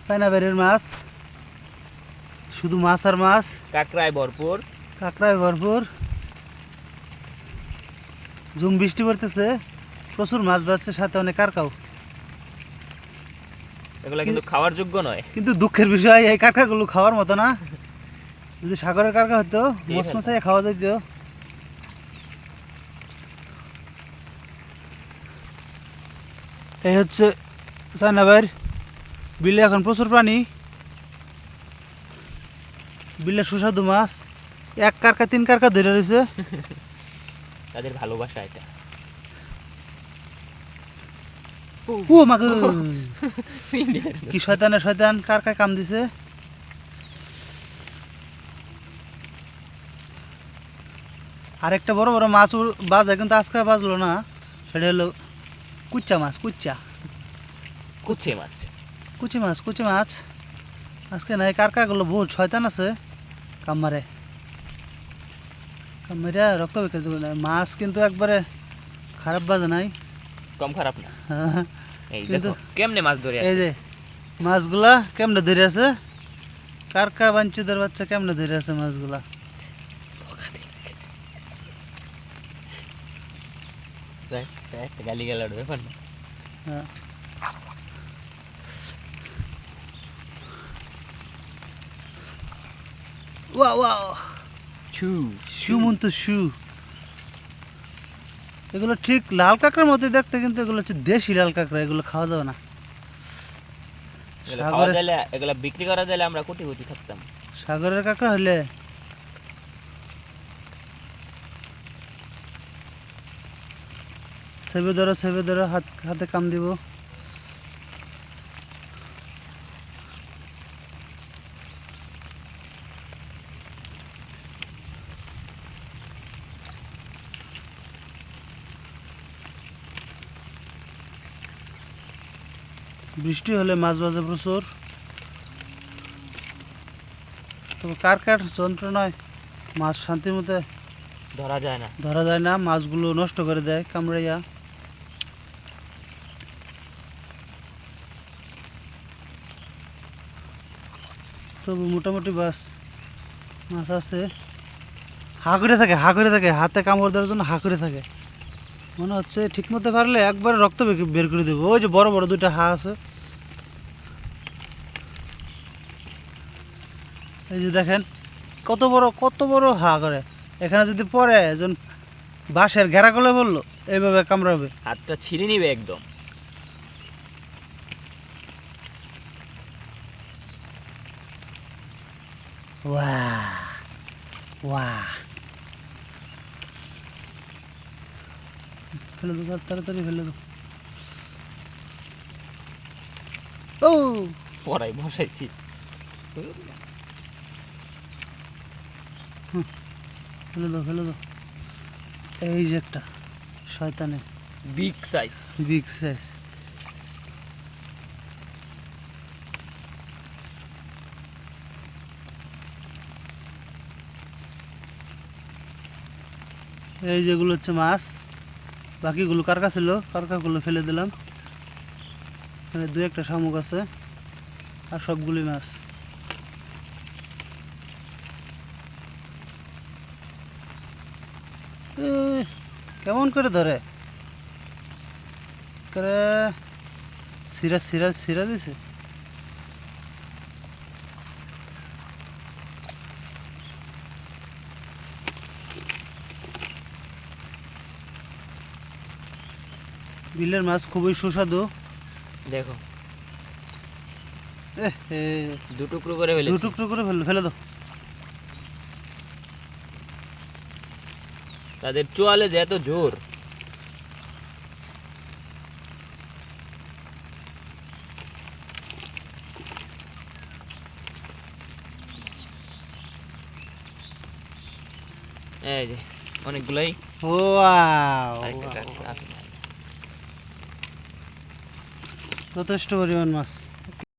China বাইরের মাছ, শুধু মাছ আর মাছ, কাঁকড়ায় ভরপুর। কাঁকড়ায় ভরপুর। ঝুম বৃষ্টি পড়তেছে, প্রচুর মাছ বাজছে, সাথে অনেক কারকাও। এগুলা কিন্তু খাওয়ার যোগ্য নয়। কিন্তু দুঃখের বিষয় এই কারকাগুলো খাওয়ার মতো না। যদি সাগরের কারকা হতো মশমশাই খাওয়া যেত। এই হচ্ছে চায়না বাইর। বিলে এখন প্রচুর প্রাণী, বিলে সুস্বাদু মাছ। এক কারকা তিন কারকা ধরে রয়েছে। তাদের ভালোবাসা এটা। ও মাগো, কি শয়তানের শয়তান, কারকায় কাম দিছে। আরেকটা বড় বড় মাছ বাজে, কিন্তু আজকে বাজলো না। সেটা হলো কুচ্চা মাছ, কুচ্চা কুচে মাছ। কুচি মাছ, কুচি মাছ আজকে নাই। কারকাগুলো বহুত শয়তান আছে, কামমারে কামমারিয়া রক্ত বেঁকে দেবে না। মাছ কিন্তু একবারে খারাপ বাজে নাই। কম খারাপ না। এই কিন্তু দেখো কেমনে মাছ ধরে এই আছে। যে মাছগুলা কেমনে ধরে আছে, কারকা বাঞ্চুদের বাচ্চা কেমনে ধরে আছে মাছগুলা। একটা গালি গালার ব্যাপার না। হ্যাঁ। ওয়া ওয়া ছু শু মন্তু শু। এগুলো ঠিক লাল কাঁকড়ার মধ্যে দেখতে, কিন্তু এগুলো হচ্ছে দেশি লাল কাঁকড়া, এগুলো খাওয়া যাবে না। এগুলা খাওয়া যাইলে, এগুলা বিক্রি করা যাইলে আমরা কোটি কোটি থাকতাম। সাগরের কাঁকড়া হলে সেবে ধরো হাতে কাম দিব। বৃষ্টি হলে মাছ বাজে প্রচুর। তবে কার যন্ত্রণায় মাছ শান্তির মতো ধরা যায় না। ধরা যায় না, মাছগুলো নষ্ট করে দেয় কামড়াইয়া। তবু মোটামুটি মাছ আছে। হা করে থাকে, হাতে কামড় দেওয়ার জন্য হা করে থাকে। মনে হচ্ছে ঠিক মতো পারলে একবার রক্ত বের করে দেবো। ওই যে বড় বড় দুইটা হা আছে, এই যে দেখেন কত বড় হা করে। এখানে যদি পরে একজন বাঁশের ঘেরা করলে বললো এইভাবে কামড়াবে, হাতটা ছিঁড়ে নিবে একদম। ওয়াহ ওয়াহ। ফেলে দো, তাড়াতাড়ি ফেলে দো। ও পরাই বসাইছি। ফেলে দো। এই যে একটা শয়তানে বিগ সাইজ। Big size. এই যেগুলো হচ্ছে মাছ, বাকিগুলো কারকা ছিল, কারকাগুলো ফেলে দিলাম। এখানে দু একটা শামুক আছে, আর সবগুলি মাছ। কেমন করে ধরে, সিরা দিছে। বিলের মাছ খুবই সুস্বাদু। দেখো দু দু টুকরো করে ফেলেছি। টুকরো করে ফেলে দাও। তাদের চোয়ালে যে এত জোর। এই যে অনেকগুলাই। ওয়াও, আরেকটা কাঁকড়া আছে। যথেষ্ট পরিমাণ মাছ।